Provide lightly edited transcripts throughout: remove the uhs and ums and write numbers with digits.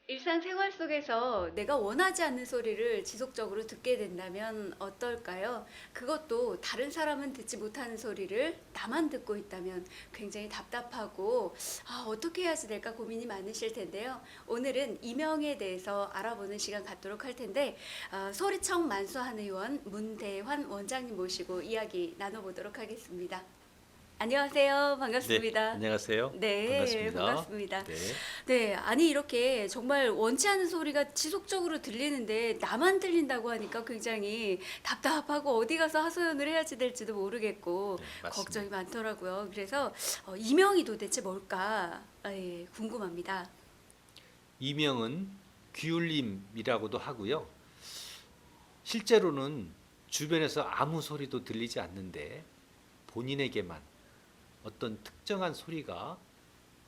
일상생활 속에서 내가 원하지 않는 소리를 지속적으로 듣게 된다면 어떨까요? 그것도 다른 사람은 듣지 못하는 소리를 나만 듣고 있다면 굉장히 답답하고 어떻게 해야지 될까 고민이 많으실 텐데요. 오늘은 이명에 대해서 알아보는 시간 갖도록 할 텐데 소리청 만수한 의원 문대환 원장님 모시고 이야기 나눠보도록 하겠습니다. 안녕하세요. 네, 반갑습니다. 안녕하세요. 네, 반갑습니다. 반갑습니다. 네, 네, 아니 이렇게 정말 원치 않은 소리가 지속적으로 들리는데 나만 들린다고 하니까 굉장히 답답하고 어디 가서 하소연을 해야지 될지도 모르겠고 네, 걱정이 맞습니다. 많더라고요. 그래서 이명이 도대체 뭘까 궁금합니다. 이명은 귀울림이라고도 하고요. 실제로는 주변에서 아무 소리도 들리지 않는데 본인에게만 어떤 특정한 소리가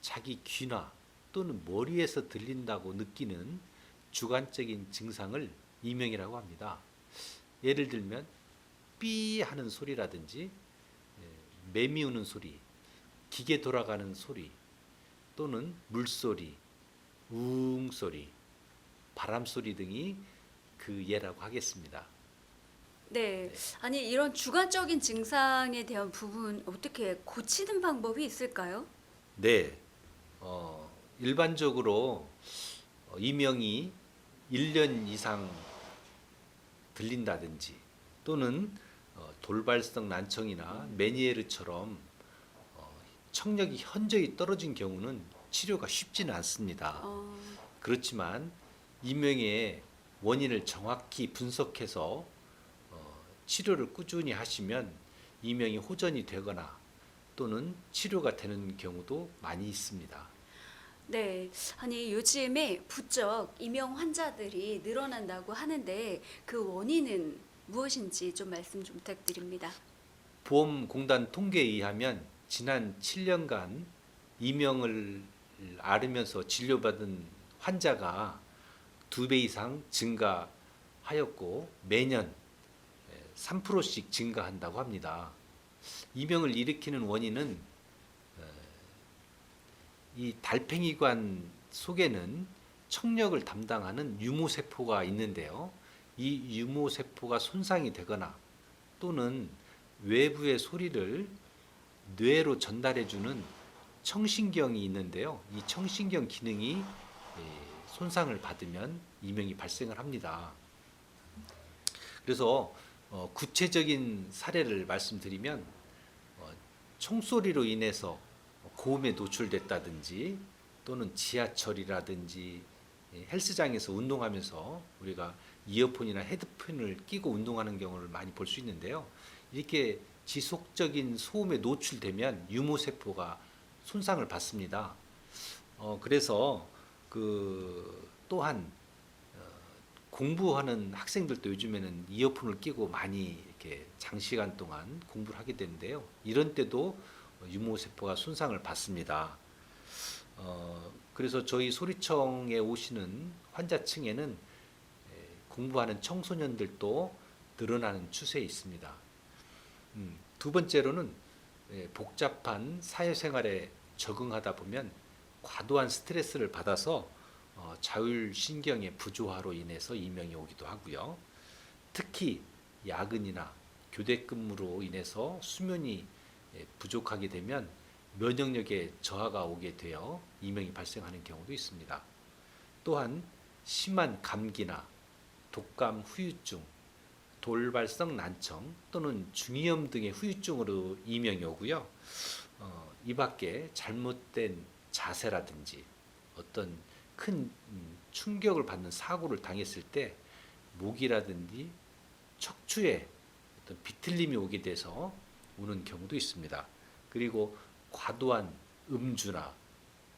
자기 귀나 또는 머리에서 들린다고 느끼는 주관적인 증상을 이명이라고 합니다. 예를 들면 삐 하는 소리라든지 매미 우는 소리, 기계 돌아가는 소리 또는 물소리, 우웅소리, 바람소리 등이 그 예라고 하겠습니다. 네, 네. 아니 이런 주관적인 증상에 대한 부분 어떻게 고치는 방법이 있을까요? 네, 일반적으로 이명이 1년 이상 들린다든지 또는 돌발성 난청이나 메니에르처럼 청력이 현저히 떨어진 경우는 치료가 쉽지는 않습니다. 어, 그렇지만 이명의 원인을 정확히 분석해서 치료를 꾸준히 하시면 이명이 호전이 되거나 또는 치료가 되는 경우도 많이 있습니다. 네, 아니 요즘에 부쩍 이명 환자들이 늘어난다고 하는데 그 원인은 무엇인지 좀 말씀 좀 부탁드립니다. 보험공단 통계에 의하면 지난 7년간 이명을 앓으면서 진료받은 환자가 2배 이상 증가하였고 매년 3%씩 증가한다고 합니다. 이명을 일으키는 원인은 이 달팽이관 속에는 청력을 담당하는 유무세포가 있는데요. 이 유무세포가 손상이 되거나 또는 외부의 소리를 뇌로 전달해주는 청신경이 있는데요. 이 청신경 기능이 손상을 받으면 이명이 발생을 합니다. 그래서 구체적인 사례를 말씀드리면 총소리로 인해서 고음에 노출됐다든지 또는 지하철이라든지 헬스장에서 운동하면서 우리가 이어폰이나 헤드폰을 끼고 운동하는 경우를 많이 볼 수 있는데요. 이렇게 지속적인 소음에 노출되면 유무세포가 손상을 받습니다. 그래서 그 또한 공부하는 학생들도 요즘에는 이어폰을 끼고 많이 이렇게 장시간 동안 공부를 하게 되는데요. 이런 때도 유무세포가 손상을 받습니다. 그래서 저희 소리청에 오시는 환자층에는 공부하는 청소년들도 늘어나는 추세에 있습니다. 두 번째로는 복잡한 사회생활에 적응하다 보면 과도한 스트레스를 받아서 자율신경의 부조화로 인해서 이명이 오기도 하고요. 특히 야근이나 교대 근무로 인해서 수면이 부족하게 되면 면역력에 저하가 오게 되어 이명이 발생하는 경우도 있습니다. 또한 심한 감기나 독감 후유증, 돌발성 난청 또는 중이염 등의 후유증으로 이명이 오고요. 이 밖에 잘못된 자세라든지 어떤 큰 충격을 받는 사고를 당했을 때 목이라든지 척추에 어떤 비틀림이 오게 돼서 오는 경우도 있습니다. 그리고 과도한 음주나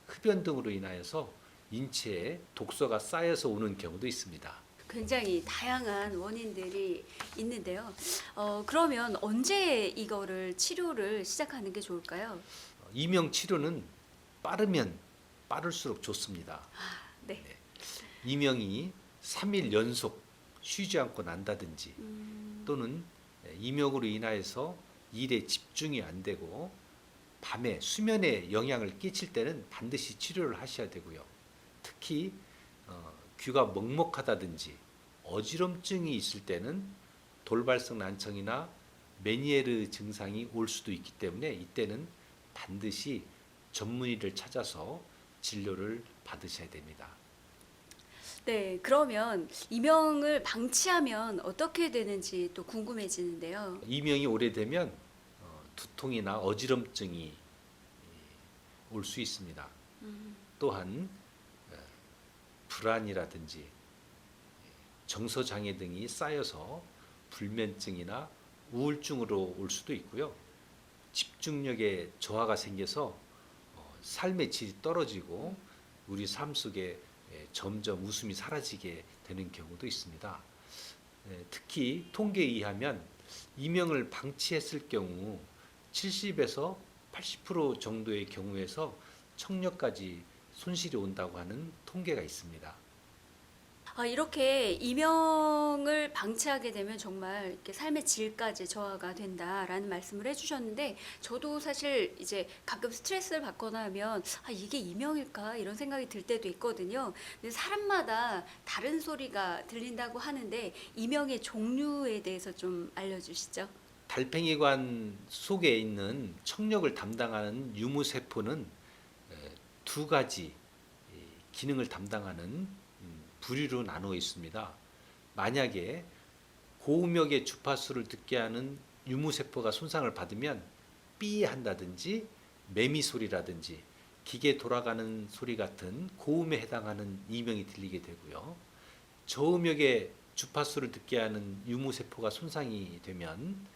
흡연 등으로 인하여서 인체에 독소가 쌓여서 오는 경우도 있습니다. 굉장히 다양한 원인들이 있는데요. 그러면 언제 이거를 치료를 시작하는 게 좋을까요? 이명 치료는 빠르면 빠를수록 좋습니다. 네. 네. 이명이 3일 연속 쉬지 않고 난다든지 또는 이명으로 인하여서 일에 집중이 안 되고 밤에 수면에 영향을 끼칠 때는 반드시 치료를 하셔야 되고요. 특히 귀가 먹먹하다든지 어지럼증이 있을 때는 돌발성 난청이나 메니에르 증상이 올 수도 있기 때문에 이때는 반드시 전문의를 찾아서 진료를 받으셔야 됩니다. 네, 그러면 이명을 방치하면 어떻게 되는지 또 궁금해지는데요. 이명이 오래되면 두통이나 어지럼증이 올 수 있습니다. 또한 불안이라든지 정서 장애 등이 쌓여서 불면증이나 우울증으로 올 수도 있고요. 집중력에 저하가 생겨서 삶의 질이 떨어지고 우리 삶 속에 점점 웃음이 사라지게 되는 경우도 있습니다. 특히 통계에 의하면 이명을 방치했을 경우 70에서 80% 정도의 경우에서 청력까지 손실이 온다고 하는 통계가 있습니다. 이렇게 이명을 방치하게 되면 정말 이렇게 삶의 질까지 저하가 된다라는 말씀을 해주셨는데, 저도 사실 이제 가끔 스트레스를 받거나 하면 이게 이명일까 이런 생각이 들 때도 있거든요. 근데 사람마다 다른 소리가 들린다고 하는데 이명의 종류에 대해서 좀 알려주시죠. 달팽이관 속에 있는 청력을 담당하는 유무세포는 두 가지 기능을 담당하는 부류로 나누어 있습니다. 만약에 고음역의 주파수를 듣게 하는 유무세포가 손상을 받으면 삐 한다든지 매미 소리라든지 기계 돌아가는 소리 같은 고음에 해당하는 이명이 들리게 되고요. 저음역의 주파수를 듣게 하는 유무세포가 손상이 되면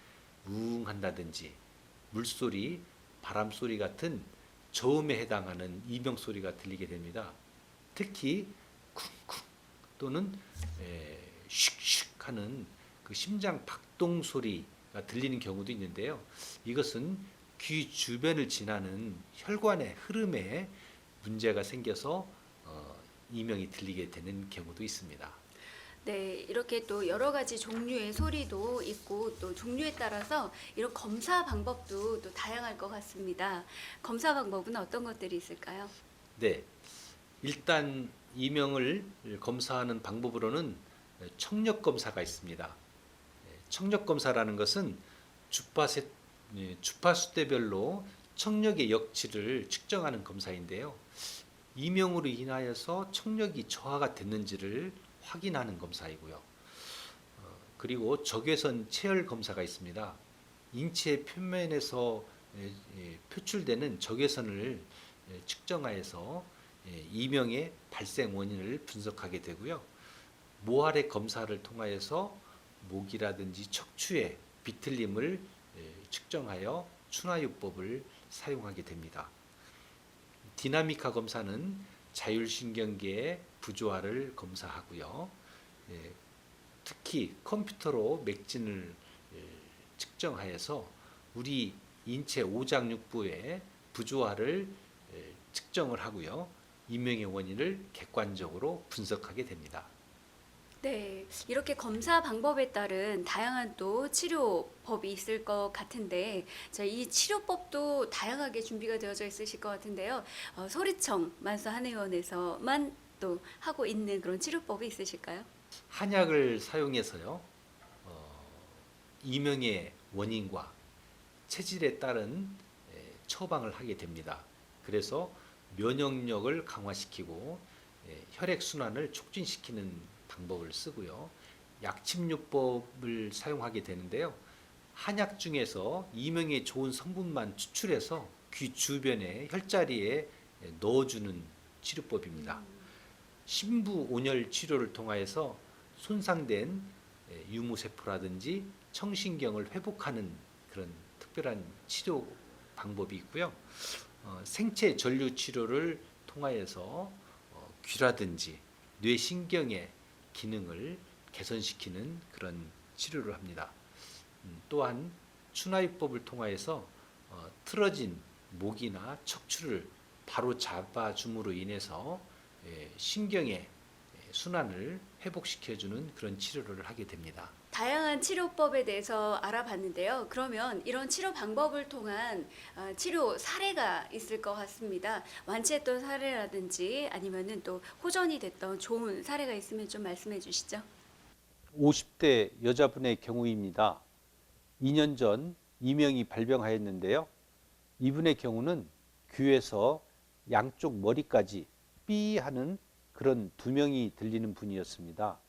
우웅 한다든지 물소리, 바람소리 같은 저음에 해당하는 이명 소리가 들리게 됩니다. 특히 쿵쿵 또는 슉슉 하는 그 심장 박동 소리가 들리는 경우도 있는데요. 이것은 귀 주변을 지나는 혈관의 흐름에 문제가 생겨서 이명이 들리게 되는 경우도 있습니다. 네, 이렇게 또 여러 가지 종류의 소리도 있고 또 종류에 따라서 이런 검사 방법도 또 다양할 것 같습니다. 검사 방법은 어떤 것들이 있을까요? 네, 일단 이명을 검사하는 방법으로는 청력 검사가 있습니다. 청력 검사라는 것은 주파수대별로 청력의 역치를 측정하는 검사인데요. 이명으로 인하여서 청력이 저하가 됐는지를 확인하는 검사이고요. 그리고 적외선 체열 검사가 있습니다. 인체 표면에서 표출되는 적외선을 측정하여서 이명의 발생 원인을 분석하게 되고요. 모활의 검사를 통하여서 목이라든지 척추의 비틀림을 측정하여 추나요법을 사용하게 됩니다. 디나미카 검사는 자율신경계의 부조화를 검사하고요. 특히 컴퓨터로 맥진을 측정하여서 우리 인체 오장육부의 부조화를 측정을 하고요. 이명의 원인을 객관적으로 분석하게 됩니다. 네, 이렇게 검사 방법에 따른 다양한 또 치료법이 있을 것 같은데, 이 치료법도 다양하게 준비가 되어져 있으실 것 같은데요. 소리청 만수 한의원에서만 또 하고 있는 그런 치료법이 있으실까요? 한약을 사용해서요. 이명의 원인과 체질에 따른 처방을 하게 됩니다. 그래서 면역력을 강화시키고 혈액 순환을 촉진시키는 방법을 쓰고요. 약침요법을 사용하게 되는데요. 한약 중에서 이명에 좋은 성분만 추출해서 귀 주변의 혈자리에 넣어주는 치료법입니다. 신부 온열 치료를 통하여서 손상된 유무세포라든지 청신경을 회복하는 그런 특별한 치료 방법이 있고요. 생체 전류 치료를 통하여서 귀라든지 뇌신경의 기능을 개선시키는 그런 치료를 합니다. 또한 추나요법을 통하여서 틀어진 목이나 척추를 바로 잡아줌으로 인해서 신경의 순환을 회복시켜주는 그런 치료를 하게 됩니다. 다양한 치료법에 대해서 알아봤는데요. 그러면 이런 치료 방법을 통한 치료 사례가 있을 것 같습니다. 완치했던 사례라든지 아니면은 또 호전이 됐던 좋은 사례가 있으면 좀 말씀해 주시죠. 50대 여자분의 경우입니다. 2년 전 이명이 발병하였는데요. 이분의 경우는 귀에서 양쪽 머리까지 삐 하는 그런 두명이 들리는 분이었습니다.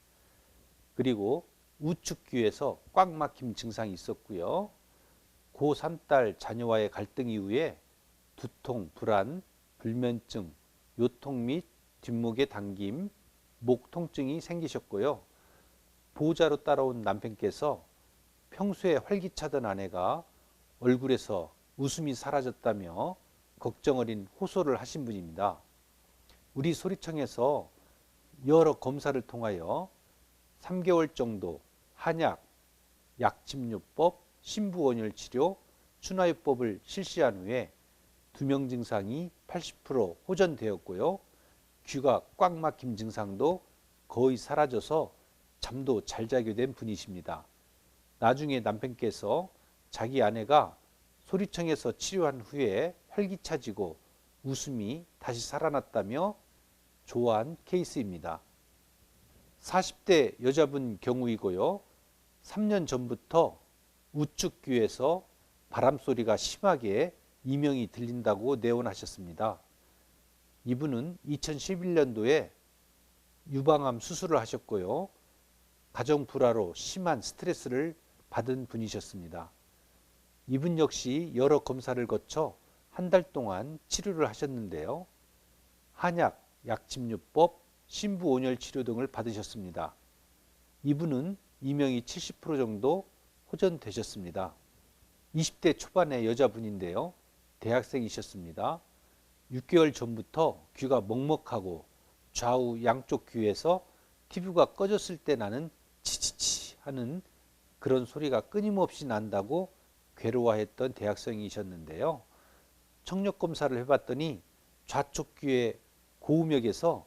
그리고 우측 귀에서 꽉 막힘 증상이 있었고요. 고3딸 자녀와의 갈등 이후에 두통, 불안, 불면증, 요통 및 뒷목의 당김, 목 통증이 생기셨고요. 보호자로 따라온 남편께서 평소에 활기차던 아내가 얼굴에서 웃음이 사라졌다며 걱정 어린 호소를 하신 분입니다. 우리 소리청에서 여러 검사를 통하여 3개월 정도 한약, 약침요법, 신부원혈치료, 추나요법을 실시한 후에 두명 증상이 80% 호전되었고요. 귀가 꽉 막힘 증상도 거의 사라져서 잠도 잘 자게 된 분이십니다. 나중에 남편께서 자기 아내가 소리청에서 치료한 후에 활기차지고 웃음이 다시 살아났다며 좋아한 케이스입니다. 40대 여자분 경우이고요. 3년 전부터 우측 귀에서 바람소리가 심하게 이명이 들린다고 내원하셨습니다. 이분은 2011년도에 유방암 수술을 하셨고요. 가정 불화로 심한 스트레스를 받은 분이셨습니다. 이분 역시 여러 검사를 거쳐 한 달 동안 치료를 하셨는데요. 한약, 약침요법, 신부온열 치료 등을 받으셨습니다. 이분은 이명이 70% 정도 호전되셨습니다. 20대 초반의 여자분인데요. 대학생이셨습니다. 6개월 전부터 귀가 먹먹하고 좌우 양쪽 귀에서 TV가 꺼졌을 때 나는 치치치 하는 그런 소리가 끊임없이 난다고 괴로워했던 대학생이셨는데요. 청력 검사를 해봤더니 좌측 귀의 고음역에서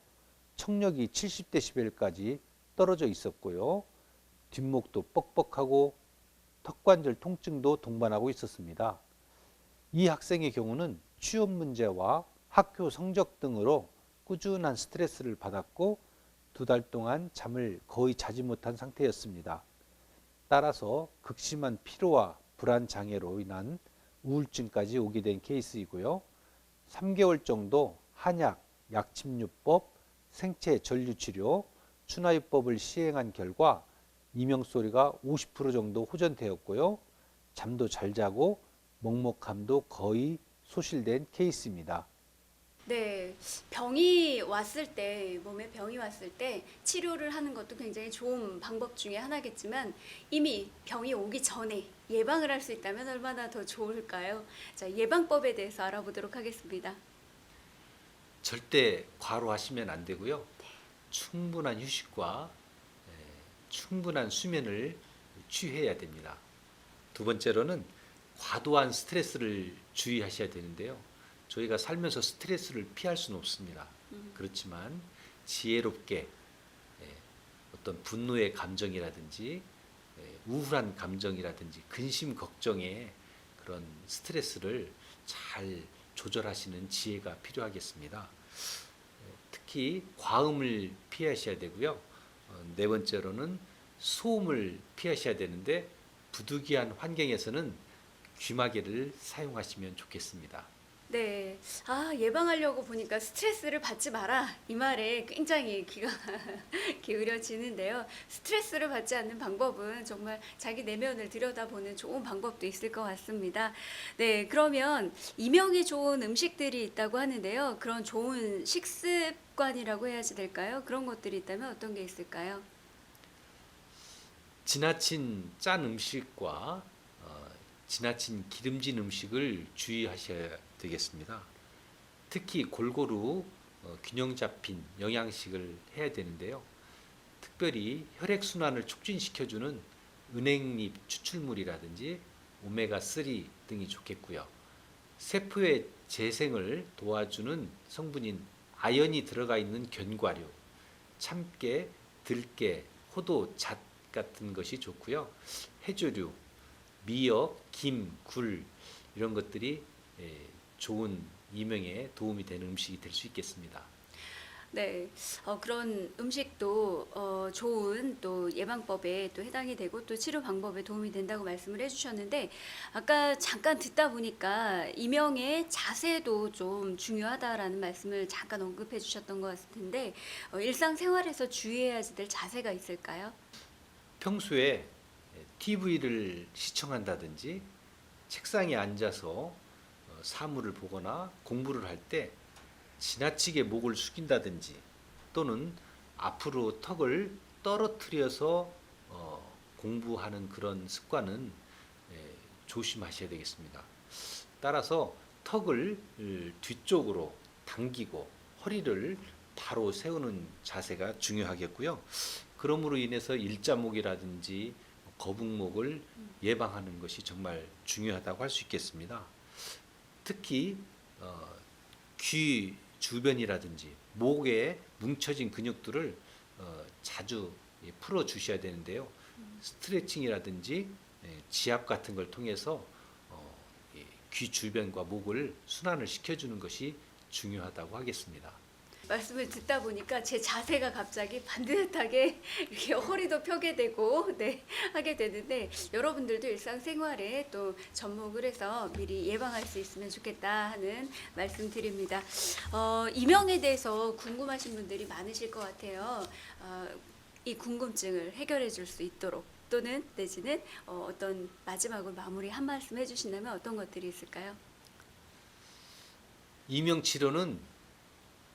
청력이 70dB까지 떨어져 있었고요. 뒷목도 뻑뻑하고 턱관절 통증도 동반하고 있었습니다. 이 학생의 경우는 취업 문제와 학교 성적 등으로 꾸준한 스트레스를 받았고 2달 동안 잠을 거의 자지 못한 상태였습니다. 따라서 극심한 피로와 불안 장애로 인한 우울증까지 오게 된 케이스이고요. 3개월 정도 한약, 약침요법, 생체 전류치료, 추나요법을 시행한 결과 이명소리가 50% 정도 호전되었고요. 잠도 잘 자고 먹먹함도 거의 소실된 케이스입니다. 네, 병이 왔을 때, 몸에 병이 왔을 때 치료를 하는 것도 굉장히 좋은 방법 중에 하나겠지만 이미 병이 오기 전에 예방을 할 수 있다면 얼마나 더 좋을까요? 자, 예방법에 대해서 알아보도록 하겠습니다. 절대 과로하시면 안 되고요. 충분한 휴식과 충분한 수면을 취해야 됩니다. 두 번째로는 과도한 스트레스를 주의하셔야 되는데요. 저희가 살면서 스트레스를 피할 수는 없습니다. 그렇지만 지혜롭게 어떤 분노의 감정이라든지 우울한 감정이라든지 근심 걱정의 그런 스트레스를 잘 조절하시는 지혜가 필요하겠습니다. 특히 과음을 피하셔야 되고요. 네 번째로는 소음을 피하셔야 되는데 부득이한 환경에서는 귀마개를 사용하시면 좋겠습니다. 네, 예방하려고 보니까 스트레스를 받지 마라 이 말에 굉장히 귀가 기울여지는데요. 스트레스를 받지 않는 방법은 정말 자기 내면을 들여다보는 좋은 방법도 있을 것 같습니다. 네, 그러면 이명이 좋은 음식들이 있다고 하는데요. 그런 좋은 식습관이라고 해야지 될까요? 그런 것들이 있다면 어떤 게 있을까요? 지나친 짠 음식과 지나친 기름진 음식을 주의하셔야 되겠습니다. 특히 골고루 균형 잡힌 영양식을 해야 되는데요. 특별히 혈액순환을 촉진시켜주는 은행잎 추출물이라든지 오메가3 등이 좋겠고요. 세포의 재생을 도와주는 성분인 아연이 들어가 있는 견과류, 참깨, 들깨, 호도, 잣 같은 것이 좋고요. 해조류, 미역, 김, 굴 이런 것들이 좋은 이명에 도움이 되는 음식이 될 수 있겠습니다. 네, 그런 음식도 좋은 또 예방법에 또 해당이 되고 또 치료 방법에 도움이 된다고 말씀을 해주셨는데 아까 잠깐 듣다 보니까 이명의 자세도 좀 중요하다라는 말씀을 잠깐 언급해 주셨던 것 같은데 일상생활에서 주의해야 될 자세가 있을까요? 평소에 TV를 시청한다든지 책상에 앉아서 사물을 보거나 공부를 할 때 지나치게 목을 숙인다든지 또는 앞으로 턱을 떨어뜨려서 공부하는 그런 습관은 조심하셔야 되겠습니다. 따라서 턱을 뒤쪽으로 당기고 허리를 바로 세우는 자세가 중요하겠고요. 그러므로 인해서 일자목이라든지 거북목을 예방하는 것이 정말 중요하다고 할 수 있겠습니다. 특히 귀 주변이라든지 목에 뭉쳐진 근육들을 자주 풀어 주셔야 되는데요. 스트레칭이라든지 지압 같은 걸 통해서 귀 주변과 목을 순환을 시켜주는 것이 중요하다고 하겠습니다. 말씀을 듣다 보니까 제 자세가 갑자기 반듯하게 이렇게 허리도 펴게 되고 네, 하게 되는데 여러분들도 일상생활에 또 접목을 해서 미리 예방할 수 있으면 좋겠다 하는 말씀 드립니다. 이명에 대해서 궁금하신 분들이 많으실 것 같아요. 이 궁금증을 해결해 줄 수 있도록 또는 내지는 어떤 마지막으로 마무리 한 말씀 해주신다면 어떤 것들이 있을까요? 이명 치료는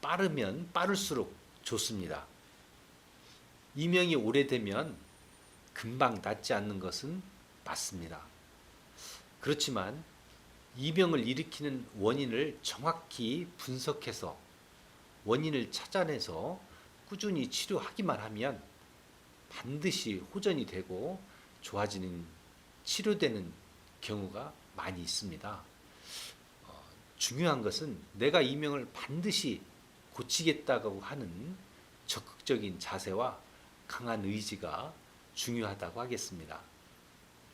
빠르면 빠를수록 좋습니다. 이명이 오래되면 금방 낫지 않는 것은 맞습니다. 그렇지만 이명을 일으키는 원인을 정확히 분석해서 원인을 찾아내서 꾸준히 치료하기만 하면 반드시 호전이 되고 좋아지는 치료되는 경우가 많이 있습니다. 중요한 것은 내가 이명을 반드시 고치겠다고 하는 적극적인 자세와 강한 의지가 중요하다고 하겠습니다.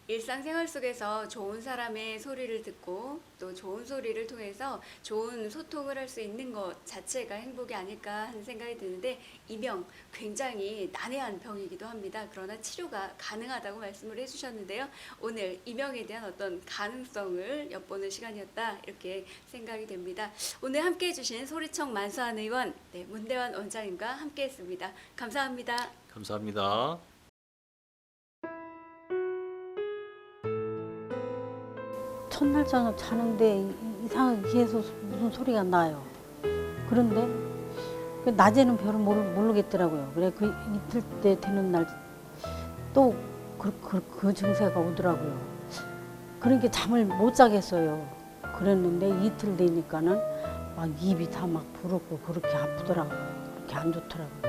일상생활 속에서 좋은 사람의 소리를 듣고 또 좋은 소리를 통해서 좋은 소통을 할 수 있는 것 자체가 행복이 아닐까 하는 생각이 드는데 이명 굉장히 난해한 병이기도 합니다. 그러나 치료가 가능하다고 말씀을 해주셨는데요. 오늘 이명에 대한 어떤 가능성을 엿보는 시간이었다 이렇게 생각이 됩니다. 오늘 함께해 주신 소리청 만수한 의원 문대환 원장님과 함께했습니다. 감사합니다. 감사합니다. 첫날 저녁 자는데 이상하게 계속 무슨 소리가 나요. 그런데 낮에는 별로 모르겠더라고요. 그래 그 이틀 때 되는 날 또 그 증세가 오더라고요. 그러니까 잠을 못 자겠어요. 그랬는데 이틀 되니까는 막 입이 다 막 부르고 그렇게 아프더라고요. 그렇게 안 좋더라고요.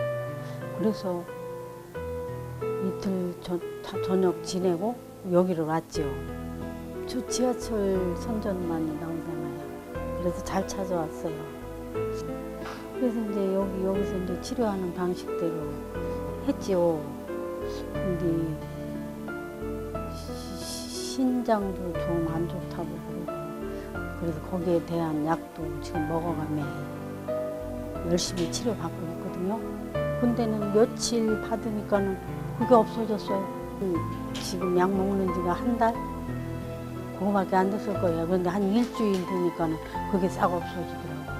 그래서 이틀 저녁 지내고 여기로 왔죠. 저 지하철 선전만이 나오잖아요. 그래서 잘 찾아왔어요. 그래서 이제 여기서 이제 치료하는 방식대로 했지요. 근데 신장도 좀 안 좋다고 그러고 그래서 거기에 대한 약도 지금 먹어가며 열심히 치료받고 있거든요. 근데는 며칠 받으니까는 그게 없어졌어요. 지금 약 먹는 지가 한 달? 그거밖에 안 됐을 거예요. 그런데 한 일주일 되니까는 그게 싹 없어지더라고요.